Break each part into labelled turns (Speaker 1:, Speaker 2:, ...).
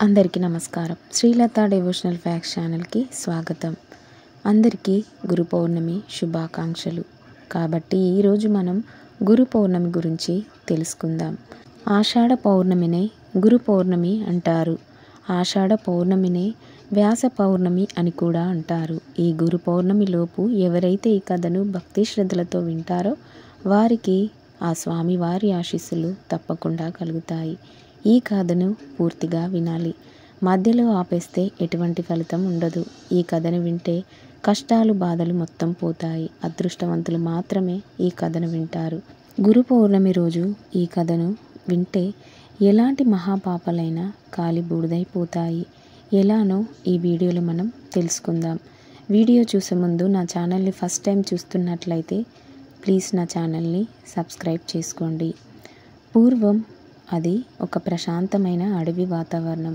Speaker 1: అందరికీ నమస్కారం. Srilatha devotional facts ఛానల్కి స్వాగతం. అందరికీ గురు పౌర్ణమి శుభాకాంక్షలు. కాబట్టి ఈరోజు మనం గురు పౌర్ణమి గురించి తెలుసుకుందాం. ఆషాఢ పౌర్ణమినే గురు పౌర్ణమి అంటారు. ఆషాఢ పౌర్ణమినే వ్యాస పౌర్ణమి అని కూడా అంటారు. ఈ గురు పౌర్ణమిలోపు ఎవరైతే ఈ కథను భక్తి శ్రద్ధలతో వింటారో వారికి ఆ స్వామివారి ఆశీస్సులు తప్పకుండా కలుగుతాయి. ఈ కథను పూర్తిగా వినాలి. మధ్యలో ఆపేస్తే ఎటువంటి ఫలితం ఉండదు. ఈ కథను వింటే కష్టాలు బాధలు మొత్తం పోతాయి. అదృష్టవంతులు మాత్రమే ఈ కథను వింటారు. గురు పౌర్ణమి రోజు ఈ కథను వింటే ఎలాంటి మహాపాపాలైనా కాలి బూడిదైపోతాయి. ఎలానో ఈ వీడియోలో మనం తెలుసుకుందాం. వీడియో చూసే ముందు నా ఛానల్ని ఫస్ట్ టైం చూస్తున్నట్లయితే ప్లీజ్ నా ఛానల్ని సబ్స్క్రైబ్ చేసుకోండి. పూర్వం అది ఒక ప్రశాంతమైన అడవి వాతావరణం.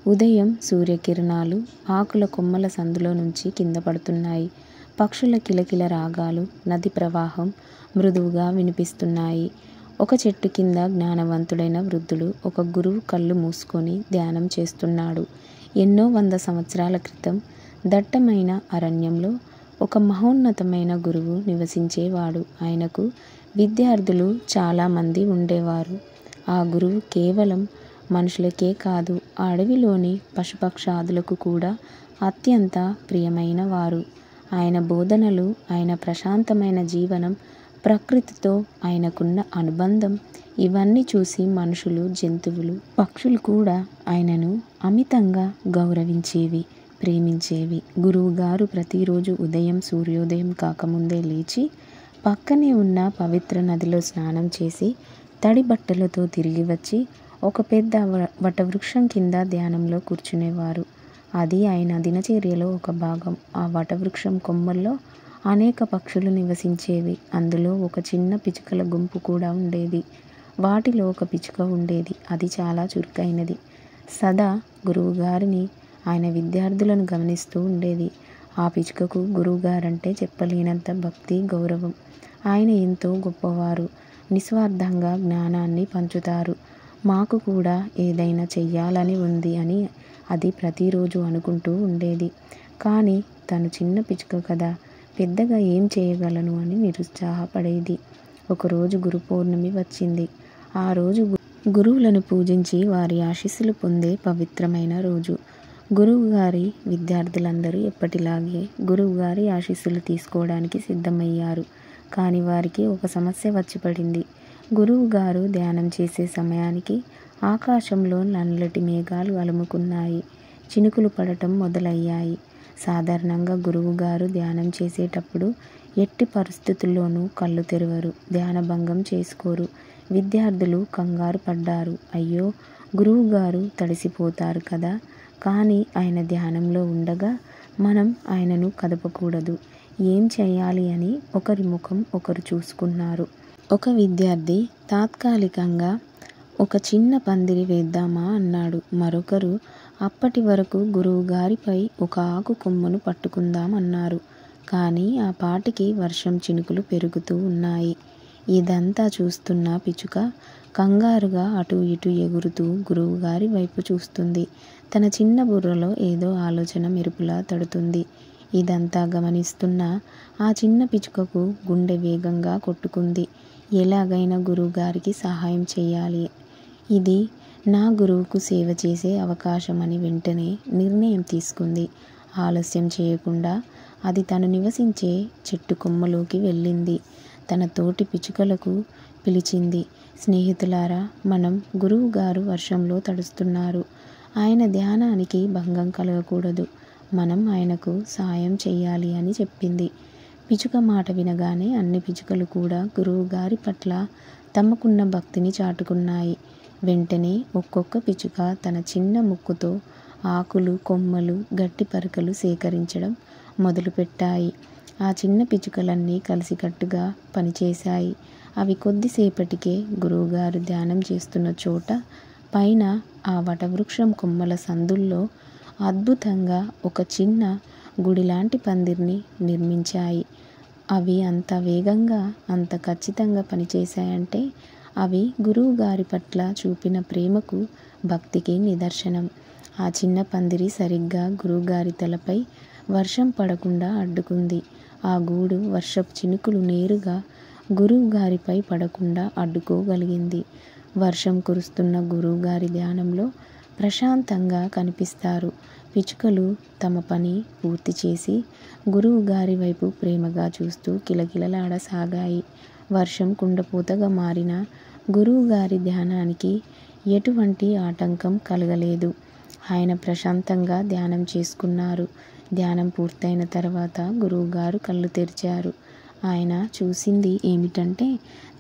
Speaker 1: ఉదయం సూర్యకిరణాలు ఆకుల కొమ్మల సందులో నుంచి కింద పడుతున్నాయి. పక్షుల కిలకిల రాగాలు, నది ప్రవాహం మృదువుగా వినిపిస్తున్నాయి. ఒక చెట్టు కింద జ్ఞానవంతుడైన వృద్ధుడు ఒక గురువు కళ్ళు మూసుకొని ధ్యానం చేస్తున్నాడు. ఎన్నో 100 సంవత్సరాల క్రితం దట్టమైన అరణ్యంలో ఒక మహోన్నతమైన గురువు నివసించేవాడు. ఆయనకు విద్యార్థులు చాలామంది ఉండేవారు. ఆ గురువు కేవలం మనుషులకే కాదు, ఆ అడవిలోని పశుపక్షాదులకు కూడా అత్యంత ప్రియమైన వారు. ఆయన బోధనలు, ఆయన ప్రశాంతమైన జీవనం, ప్రకృతితో ఆయనకున్న అనుబంధం ఇవన్నీ చూసి మనుషులు, జంతువులు, పక్షులు కూడా ఆయనను అమితంగా గౌరవించేవి, ప్రేమించేవి. గురువుగారు ప్రతిరోజు ఉదయం సూర్యోదయం కాకముందే లేచి పక్కనే ఉన్న పవిత్ర నదిలో స్నానం చేసి తడి బట్టలతో తిరిగి వచ్చి ఒక పెద్ద వటవృక్షం కింద ధ్యానంలో కూర్చునేవారు. అది ఆయన దినచర్యలో ఒక భాగం. ఆ వటవృక్షం కొమ్మల్లో అనేక పక్షులు నివసించేవి. అందులో ఒక చిన్న పిచ్చుకల గుంపు కూడా ఉండేది. వాటిలో ఒక పిచ్చుక ఉండేది. అది చాలా చురుకైనది. సదా గురువుగారిని, ఆయన విద్యార్థులను గమనిస్తూ ఉండేది. ఆ పిచ్చుకకు గురువుగారంటే చెప్పలేనంత భక్తి, గౌరవం. ఆయన ఎంతో గొప్పవారు, నిస్వార్థంగా జ్ఞానాన్ని పంచుతారు. మాకు కూడా ఏదైనా చెయ్యాలని ఉంది అని అది ప్రతిరోజు అనుకుంటూ ఉండేది. కానీ తను చిన్న పిచ్చుక కదా, పెద్దగా ఏం చేయగలను అని నిరుత్సాహపడేది. ఒకరోజు గురు పౌర్ణమి వచ్చింది. ఆ రోజు గురువులను పూజించి వారి ఆశీస్సులు పొందే పవిత్రమైన రోజు. గురువుగారి విద్యార్థులందరూ ఎప్పటిలాగే గురువుగారి ఆశీస్సులు తీసుకోవడానికి సిద్ధమయ్యారు. కానీ వారికి ఒక సమస్య వచ్చి పడింది. గురువుగారు ధ్యానం చేసే సమయానికి ఆకాశంలో నల్లటి మేఘాలు అలుముకున్నాయి. చినుకులు పడటం మొదలయ్యాయి. సాధారణంగా గురువుగారు ధ్యానం చేసేటప్పుడు ఎట్టి పరిస్థితుల్లోనూ కళ్ళు తెరవరు, ధ్యానభంగం చేసుకోరు. విద్యార్థులు కంగారు పడ్డారు. అయ్యో, గురువుగారు తడిసిపోతారు కదా. కానీ ఆయన ధ్యానంలో ఉండగా మనం ఆయనను కదపకూడదు. ఏం చేయాలి అని ఒకరి ముఖం ఒకరు చూసుకున్నారు. ఒక విద్యార్థి తాత్కాలికంగా ఒక చిన్న పందిరి వేద్దామా అన్నాడు. మరొకరు అప్పటి వరకు గురువుగారిపై ఒక ఆకు కొమ్మను పట్టుకుందాం అన్నారు. కానీ ఆ పాటికి వర్షం చినుకులు పెరుగుతూ ఉన్నాయి. ఇదంతా చూస్తున్న పిచ్చుక కంగారుగా అటు ఇటు ఎగురుతూ గురువుగారి వైపు చూస్తుంది. తన చిన్న బుర్రలో ఏదో ఆలోచన మెరుపులా తడుతుంది. ఇదంతా గమనిస్తున్న ఆ చిన్న పిచ్చుకకు గుండె వేగంగా కొట్టుకుంది. ఎలాగైనా గురువుగారికి సహాయం చేయాలి, ఇది నా గురువుకు సేవ చేసే అవకాశం అని వెంటనే నిర్ణయం తీసుకుంది. ఆలస్యం చేయకుండా అది తను నివసించే చెట్టు కొమ్మలోకి వెళ్ళింది. తన తోటి పిచ్చుకలకు పిలిచింది. స్నేహితులారా, మనం గురువుగారు వర్షంలో తడుస్తున్నారు. ఆయన ధ్యానానికి భంగం కలగకూడదు. మనం ఆయనకు సాయం చేయాలి అని చెప్పింది. పిచ్చుక మాట వినగానే అన్ని పిచ్చుకలు కూడా గురువుగారి పట్ల తమకున్న భక్తిని చాటుకున్నాయి. వెంటనే ఒక్కొక్క పిచ్చుక తన చిన్న ముక్కుతో ఆకులు, కొమ్మలు, గట్టి పరకలు సేకరించడం మొదలుపెట్టాయి. ఆ చిన్న పిచ్చుకలన్నీ కలిసికట్టుగా పనిచేశాయి. అవి కొద్దిసేపటికే గురువుగారు ధ్యానం చేస్తున్న చోట పైన ఆ వటవృక్షం కొమ్మల సందుల్లో అద్భుతంగా ఒక చిన్న గుడిలాంటి పందిరిని నిర్మించాయి. అవి అంత వేగంగా, అంత ఖచ్చితంగా పనిచేశాయంటే అవి గురువు గారి పట్ల చూపిన ప్రేమకు, భక్తికి నిదర్శనం. ఆ చిన్న పందిరి సరిగ్గా గురువుగారి తలపై వర్షం పడకుండా అడ్డుకుంది. ఆ గూడు వర్షపు చినుకులు నేరుగా గురువు గారిపై పడకుండా అడ్డుకోగలిగింది. వర్షం కురుస్తున్న గురువుగారి ధ్యానంలో ప్రశాంతంగా కనిపిస్తారు. పిచ్చుకలు తమ పని పూర్తి చేసి గురువు గారి వైపు ప్రేమగా చూస్తూ కిలకిలలాడసాగాయి. వర్షం కుండపోతగా మారిన గురువు గారి ధ్యానానికి ఎటువంటి ఆటంకం కలగలేదు. ఆయన ప్రశాంతంగా ధ్యానం చేసుకున్నారు. ధ్యానం పూర్తయిన తర్వాత గురువుగారు కళ్ళు తెరిచారు. ఆయన చూసింది ఏమిటంటే,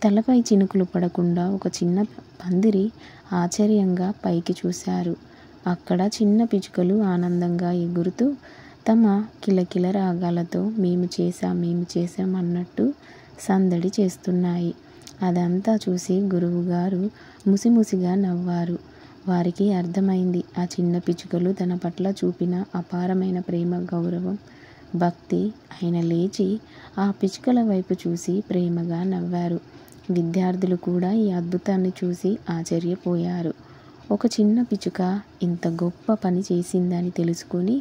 Speaker 1: తలపై చినుకులు పడకుండా ఒక చిన్న పందిరి. ఆశ్చర్యంగా పైకి చూశారు. అక్కడ చిన్న పిచ్చుకలు ఆనందంగా ఎగురుతూ తమ కిలకిల రాగాలతో మేము చేశాం అన్నట్టు సందడి చేస్తున్నాయి. అదంతా చూసి గురువుగారు ముసిముసిగా నవ్వారు. వారికి అర్థమైంది, ఆ చిన్న పిచ్చుకలు తన పట్ల చూపిన అపారమైన ప్రేమ, గౌరవం, భక్తి. ఆయన లేచి ఆ పిచ్చుకల వైపు చూసి ప్రేమగా నవ్వారు. విద్యార్థులు కూడా ఈ అద్భుతాన్ని చూసి ఆశ్చర్యపోయారు. ఒక చిన్న పిచ్చుక ఇంత గొప్ప పని చేసిందని తెలుసుకొని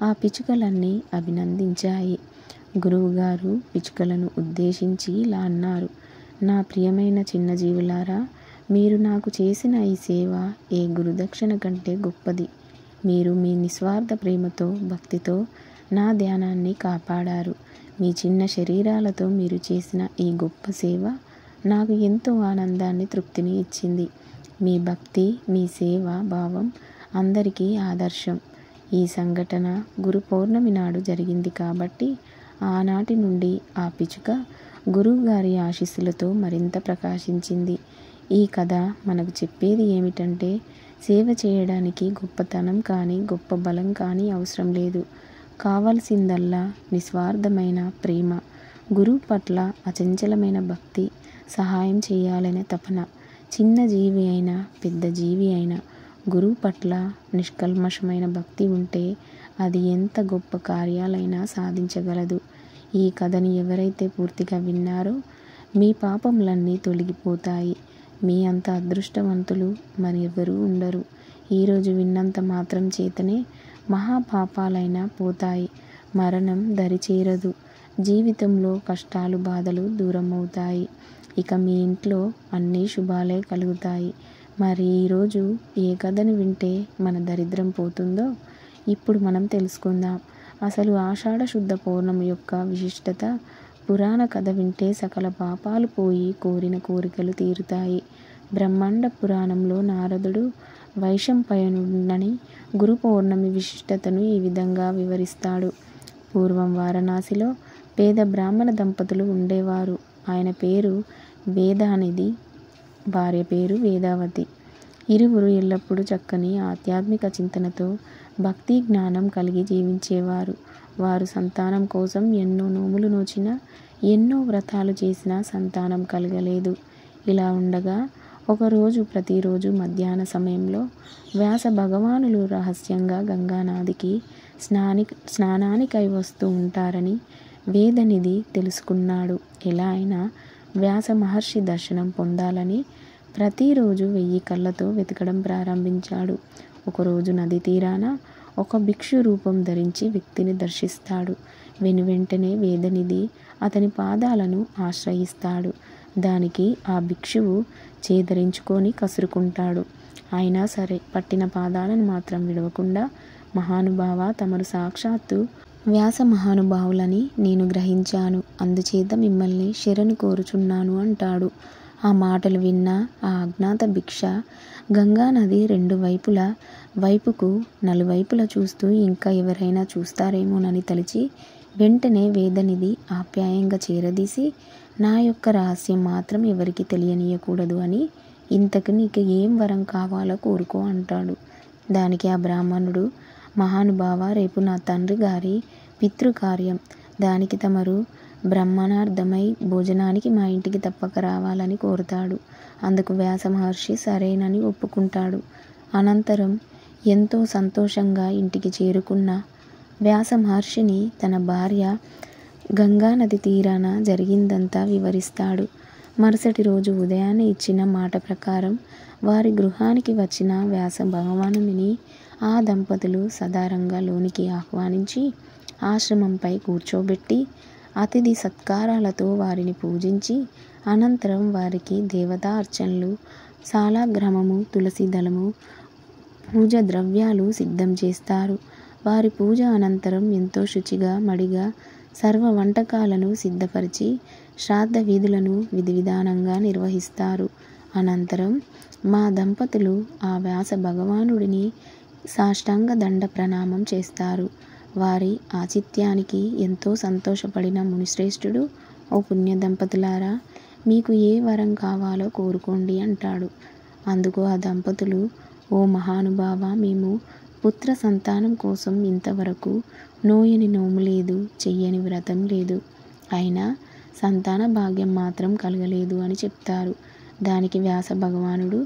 Speaker 1: ఆ పిచ్చుకలన్నీ అభినందించాయి. గురువుగారు పిచ్చుకలను ఉద్దేశించి ఇలా అన్నారు: నా ప్రియమైన చిన్న జీవులారా, మీరు నాకు చేసిన ఈ సేవ ఏ గురుదక్షిణ కంటే గొప్పది. మీరు మీ నిస్వార్థ ప్రేమతో, భక్తితో నా ధ్యానాన్ని కాపాడారు. మీ చిన్న శరీరాలతో మీరు చేసిన ఈ గొప్ప సేవ నాకు ఎంతో ఆనందాన్ని, తృప్తిని ఇచ్చింది. మీ భక్తి, మీ సేవ భావం అందరికీ ఆదర్శం. ఈ సంఘటన గురు పౌర్ణమి నాడు జరిగింది కాబట్టి ఆనాటి నుండి ఆ పిచ్చుక గురువుగారి ఆశీస్సులతో మరింత ప్రకాశించింది. ఈ కథ మనకు చెప్పేది ఏమిటంటే, సేవ చేయడానికి గొప్పతనం కానీ, గొప్ప బలం కానీ అవసరం లేదు. కావలసిందల్లా నిస్వార్థమైన ప్రేమ, గురువు పట్ల అచంచలమైన భక్తి, సహాయం చేయాలనే తపన. చిన్న జీవి అయినా, పెద్ద జీవి అయినా గురువు పట్ల నిష్కల్మషమైన భక్తి ఉంటే అది ఎంత గొప్ప కార్యాలైనా సాధించగలదు. ఈ కథని ఎవరైతే పూర్తిగా విన్నారో మీ పాపములన్నీ తొలగిపోతాయి. మీ అంత అదృష్టవంతులు మరెవరూ ఉండరు. ఈరోజు విన్నంత మాత్రం చేతనే మహాపాపాలైనా పోతాయి. మరణం దరిచేరదు. జీవితంలో కష్టాలు, బాధలు దూరం అవుతాయి. ఇక మీ ఇంట్లో అన్నీ శుభాలే కలుగుతాయి. మరి ఈరోజు ఏ కథను వింటే మన దరిద్రం పోతుందో ఇప్పుడు మనం తెలుసుకుందాం. అసలు ఆషాఢ శుద్ధ పౌర్ణమి యొక్క విశిష్టత. పురాణ కథ వింటే సకల పాపాలు పోయి కోరిన కోరికలు తీరుతాయి. బ్రహ్మాండ పురాణంలో నారదుడు వైశంపాయనుడని గురు పౌర్ణమి విశిష్టతను ఈ విధంగా వివరిస్తాడు. పూర్వం వారణాసిలో పేద బ్రాహ్మణ దంపతులు ఉండేవారు. ఆయన పేరు వేదానిధి, భార్య పేరు వేదావతి. ఇరువురు ఎల్లప్పుడూ చక్కని ఆధ్యాత్మిక చింతనతో భక్తి జ్ఞానం కలిగి జీవించేవారు. వారు సంతానం కోసం ఎన్నో నోములు నోచినా, ఎన్నో వ్రతాలు చేసినా సంతానం కలగలేదు. ఇలా ఉండగా ఒకరోజు ప్రతిరోజు మధ్యాహ్న సమయంలో వ్యాస భగవానులు రహస్యంగా గంగానదికి స్నానానికై వస్తూ ఉంటారని వేదనిధి తెలుసుకున్నాడు. ఎలా అయినా వ్యాస మహర్షి దర్శనం పొందాలని ప్రతిరోజు 1000 కళ్ళతో వెతకడం ప్రారంభించాడు. ఒకరోజు నది తీరాన ఒక భిక్షు రూపం ధరించి వ్యక్తిని దర్శిస్తాడు. వెనువెంటనే వేదనిధి అతని పాదాలను ఆశ్రయిస్తాడు. దానికి ఆ భిక్షువు చేదరించుకొని కసురుకుంటాడు. అయినా సరే పట్టిన పాదాలను మాత్రం విడవకుండా, మహానుభావ, తమరు సాక్షాత్తు వ్యాస మహానుభావులని నేను గ్రహించాను, అందుచేత మిమ్మల్ని శరణు కోరుచున్నాను అంటాడు. ఆ మాటలు విన్న ఆ అజ్ఞాత భిక్ష గంగానది 2 వైపుకు నలువైపులా చూస్తూ ఇంకా ఎవరైనా చూస్తారేమోనని తలిచి వెంటనే వేదనిధి ఆప్యాయంగా చేరదీసి, నా యొక్క రహస్యం మాత్రం ఎవరికి తెలియనీయకూడదు అని, ఇంతకు నీకు ఏం వరం కావాలో కోరుకో అంటాడు. దానికి ఆ బ్రాహ్మణుడు, మహానుభావ, రేపు నా తండ్రి గారి పితృకార్యం, దానికి తమరు బ్రహ్మణార్థమై భోజనానికి మా ఇంటికి తప్పక రావాలని కోరుతాడు. అందుకు వ్యాస మహర్షి సరేనని ఒప్పుకుంటాడు. అనంతరం ఎంతో సంతోషంగా ఇంటికి చేరుకున్న వ్యాస మహర్షిని తన భార్య గంగానది తీరాన జరిగిందంతా వివరిస్తాడు. మరుసటి రోజు ఉదయాన్నే ఇచ్చిన మాట ప్రకారం వారి గృహానికి వచ్చిన వ్యాస భగవానుని ఆ దంపతులు సదారంగా లోనికి ఆహ్వానించి ఆశ్రమంపై కూర్చోబెట్టి అతిథి సత్కారాలతో వారిని పూజించి అనంతరం వారికి దేవతా అర్చనలు, సాలగ్రామము, తులసి దళము, పూజ ద్రవ్యాలు సిద్ధం చేస్తారు. వారి పూజ అనంతరం ఎంతో శుచిగా మడిగా సర్వ వంటకాలను సిద్ధపరిచి శ్రాద్ధ విధులను విధి విధానంగా నిర్వహిస్తారు. అనంతరం మా దంపతులు ఆ వ్యాస భగవానుడిని సాష్టాంగ దండ ప్రణామం చేస్తారు. వారి ఆతిథ్యానికి ఎంతో సంతోషపడిన మునిశ్రేష్ఠుడు, ఓ పుణ్య దంపతులారా, మీకు ఏ వరం కావాలో కోరుకోండి అంటాడు. అందుకు ఆ దంపతులు, ఓ మహానుభావ, మేము పుత్ర సంతానం కోసం ఇంతవరకు నోయని నోము లేదు, చెయ్యని వ్రతం లేదు, అయినా సంతాన భాగ్యం మాత్రం కలగలేదు అని చెప్తారు. దానికి వ్యాస భగవానుడు,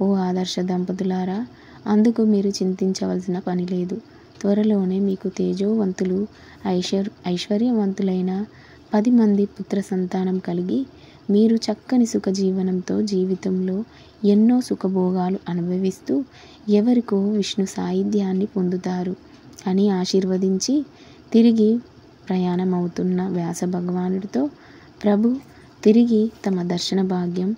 Speaker 1: ఓ ఆదర్శ దంపతులారా, అందుకు మీరు చింతించవలసిన పని లేదు. త్వరలోనే మీకు తేజోవంతులు, ఐశ్వర్యవంతులైన 10 మంది పుత్ర సంతానం కలిగి మీరు చక్కని సుఖజీవనంతో జీవితంలో ఎన్నో సుఖభోగాలు అనుభవిస్తూ ఎవరికో విష్ణు సాయుధ్యాన్ని పొందుతారు అని ఆశీర్వదించి తిరిగి ప్రయాణమవుతున్న వ్యాస భగవానుడితో, ప్రభు, తిరిగి తమ దర్శన భాగ్యం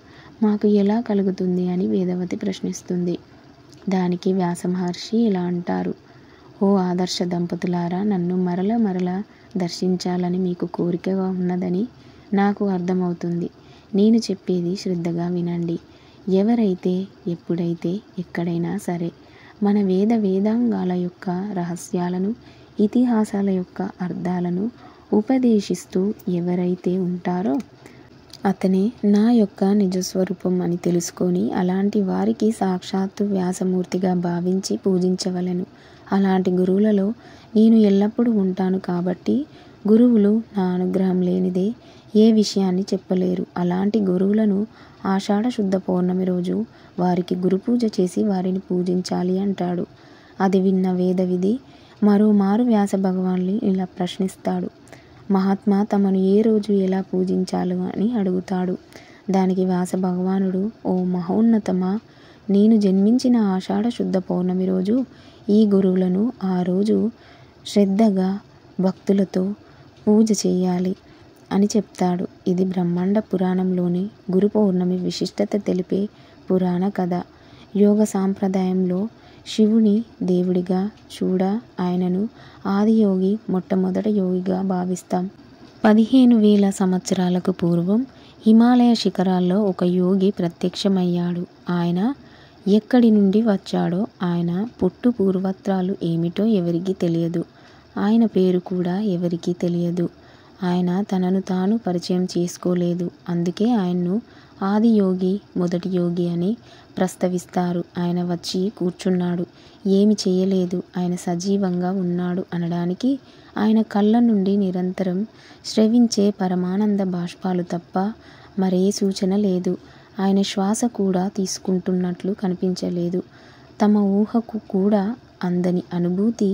Speaker 1: మాకు ఎలా కలుగుతుంది అని వేదవతి ప్రశ్నిస్తుంది. దానికి వ్యాస మహర్షి ఇలా అంటారు, ఓ ఆదర్శ దంపతులారా, నన్ను మరల దర్శించాలని మీకు కోరికగా ఉన్నదని నాకు అర్థమవుతుంది. నేను చెప్పేది శ్రద్ధగా వినండి. ఎవరైతే ఎప్పుడైతే ఎక్కడైనా సరే మన వేదాంగాల యొక్క రహస్యాలను, ఇతిహాసాల యొక్క అర్థాలను ఉపదేశిస్తూ ఎవరైతే ఉంటారో అతనే నా యొక్క నిజస్వరూపం అని తెలుసుకొని అలాంటి వారికి సాక్షాత్తు వ్యాసమూర్తిగా భావించి పూజించవలెను. అలాంటి గురువులలో నేను ఎల్లప్పుడూ ఉంటాను కాబట్టి గురువులు నా అనుగ్రహం లేనిదే ఏ విషయాన్ని చెప్పలేరు. అలాంటి గురువులను ఆషాఢ శుద్ధ పౌర్ణమి రోజు వారికి గురుపూజ చేసి వారిని పూజించాలి అంటాడు. అది విన్న వేదవిధి మరోమారు వ్యాస భగవాన్ని ఇలా ప్రశ్నిస్తాడు. మహాత్మా తమను ఏ రోజు ఎలా పూజించాలి అని అడుగుతాడు. దానికి వ్యాస భగవానుడు, ఓ మహోన్నతమా, నేను జన్మించిన ఆషాఢ శుద్ధ పౌర్ణమి రోజు ఈ గురువులను ఆ రోజు శ్రద్ధగా భక్తులతో పూజ చేయాలి అని చెప్తాడు. ఇది బ్రహ్మాండ పురాణంలోని గురు పౌర్ణమి విశిష్టత తెలిపే పురాణ కథ. యోగ సాంప్రదాయంలో శివుని దేవుడిగా చూడ ఆయనను ఆదియోగి, మొట్టమొదట యోగిగా భావిస్తాం. 15,000 సంవత్సరాలకు పూర్వం హిమాలయ శిఖరాల్లో ఒక యోగి ప్రత్యక్షమయ్యాడు. ఆయన ఎక్కడి నుండి వచ్చాడో, ఆయన పుట్టు పూర్వత్రాలు ఏమిటో ఎవరికీ తెలియదు. ఆయన పేరు కూడా ఎవరికీ తెలియదు. ఆయన తనను తాను పరిచయం చేసుకోలేదు. అందుకే ఆయన్ను ఆదియోగి, మొదటి యోగి అని ప్రస్తవిస్తారు. ఆయన వచ్చి కూర్చున్నాడు, ఏమి చేయలేదు, ఆయన సజీవంగా ఉన్నాడు అనడానికి ఆయన కళ్ళ నుండి నిరంతరం స్రవించే పరమానంద బాష్పాలు తప్ప మరే సూచన లేదు. ఆయన శ్వాస కూడా తీసుకుంటున్నట్లు కనిపించలేదు. తమ ఊహకు కూడా అందని అనుభూతి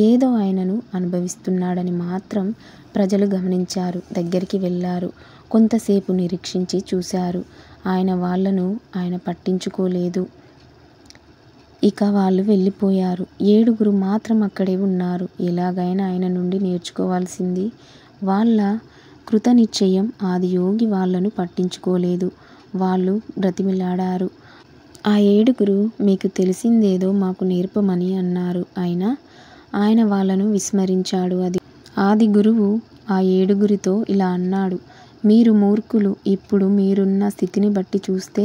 Speaker 1: ఏదో ఆయనను అనుభవిస్తున్నాడని మాత్రం ప్రజలు గమనించారు. దగ్గరికి వెళ్ళారు. కొంతసేపు నిరీక్షించి చూశారు. ఆయన పట్టించుకోలేదు. ఇక వాళ్ళు వెళ్ళిపోయారు. 7 మాత్రం అక్కడే ఉన్నారు. ఎలాగైనా ఆయన నుండి నేర్చుకోవాల్సింది వాళ్ళ కృతనిశ్చయం. ఆదియోగి వాళ్ళను పట్టించుకోలేదు. వాళ్ళు బ్రతిమిలాడారు. ఆ 7 మీకు తెలిసిందేదో మాకు నేర్పమని అన్నారు. అయినా ఆయన వాళ్ళను విస్మరించాడు. ఆది గురువు ఆ 7 ఇలా అన్నాడు, మీరు మూర్ఖులు. ఇప్పుడు మీరున్న స్థితిని బట్టి చూస్తే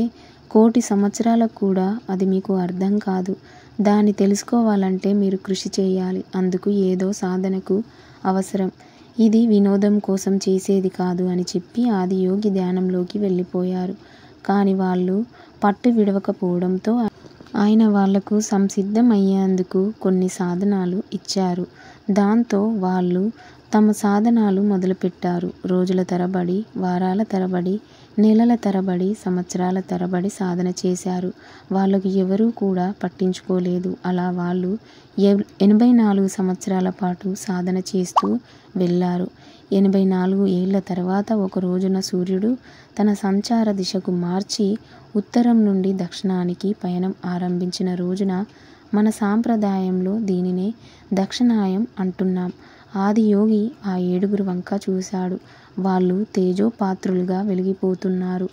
Speaker 1: 1,000,000 సంవత్సరాలకు కూడా అది మీకు అర్థం కాదు. దాన్ని తెలుసుకోవాలంటే మీరు కృషి చేయాలి. అందుకు ఏదో సాధనకు అవసరం. ఇది వినోదం కోసం చేసేది కాదు అని చెప్పి ఆదియోగి ధ్యానంలోకి వెళ్ళిపోయారు. కానీ వాళ్ళు పట్టు విడవకపోవడంతో ఆయన వాళ్లకు సంసిద్ధం అయ్యేందుకు కొన్ని సాధనాలు ఇచ్చారు. దాంతో వాళ్ళు తమ సాధనాలు మొదలుపెట్టారు. రోజుల తరబడి, వారాల తరబడి, నెలల తరబడి, సంవత్సరాల తరబడి సాధన చేశారు. వాళ్ళకు ఎవరూ కూడా పట్టించుకోలేదు. అలా వాళ్ళు 84 సంవత్సరాల పాటు సాధన చేస్తూ వెళ్ళారు. 84 ఏళ్ల తర్వాత ఒక రోజున సూర్యుడు తన సంచార దిశకు మార్చి ఉత్తరం నుండి దక్షిణానికి పయనం ఆరంభించిన రోజున మన సాంప్రదాయంలో దీనినే దక్షిణాయం అంటున్నాం. ఆదియోగి ఆ 7 వంక చూశాడు. వాళ్ళు తేజోపాత్రులుగా వెలిగిపోతున్నారు.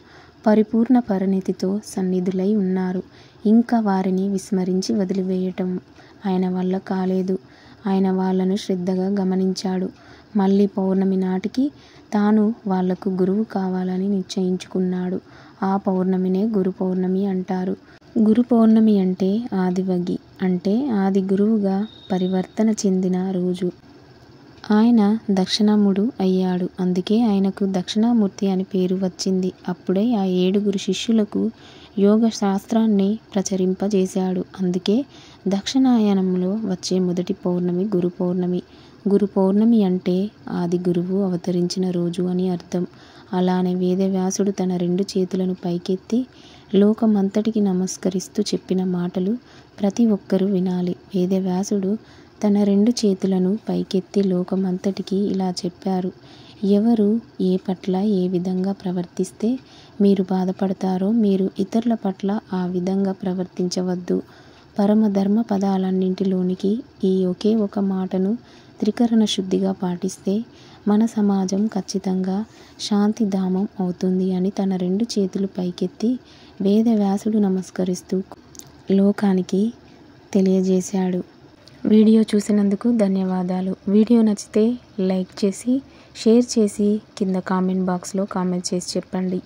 Speaker 1: పరిపూర్ణ పరిణితితో సన్నిధులై ఉన్నారు. ఇంకా వారిని విస్మరించి వదిలివేయటం ఆయన వల్ల కాలేదు. ఆయన వాళ్ళను శ్రద్ధగా గమనించాడు. మళ్ళీ పౌర్ణమి నాటికి తాను వాళ్లకు గురువు కావాలని నిశ్చయించుకున్నాడు. ఆ పౌర్ణమినే గురు పౌర్ణమి అంటారు. గురు పౌర్ణమి అంటే ఆదివగి, అంటే ఆది గురువుగా పరివర్తన చెందిన రోజు. ఆయన దక్షిణాముడు అయ్యాడు. అందుకే ఆయనకు దక్షిణామూర్తి అని పేరు వచ్చింది. అప్పుడే ఆ 7 శిష్యులకు యోగ శాస్త్రాన్ని ప్రచరింపజేశాడు. అందుకే దక్షిణాయనంలో వచ్చే మొదటి పౌర్ణమి గురు పౌర్ణమి. గురు పౌర్ణమి అంటే ఆది గురువు అవతరించిన రోజు అని అర్థం. అలానే వేదవ్యాసుడు తన 2 చేతులను పైకెత్తి లోకమంతటికి నమస్కరిస్తూ చెప్పిన మాటలు ప్రతి ఒక్కరూ వినాలి. వేదవ్యాసుడు తన 2 చేతులను పైకెత్తి లోకమంతటికి ఇలా చెప్పారు: ఎవరు ఏ పట్ల ఏ విధంగా ప్రవర్తిస్తే మీరు బాధపడతారో మీరు ఇతరుల పట్ల ఆ విధంగా ప్రవర్తించవద్దు. పరమధర్మ పదాలన్నింటిలోనికి ఈ ఒకే ఒక మాటను త్రికరణ శుద్ధిగా పాటిస్తే మన సమాజం ఖచ్చితంగా శాంతిధామం అవుతుంది అని తన 2 చేతులు పైకెత్తి వేదవ్యాసుడు నమస్కరిస్తూ లోకానికి తెలియజేశాడు. వీడియో చూసినందుకు ధన్యవాదాలు. వీడియో నచ్చితే లైక్ చేసి, షేర్ చేసి, కింద కామెంట్ బాక్స్లో కామెంట్ చేసి చెప్పండి.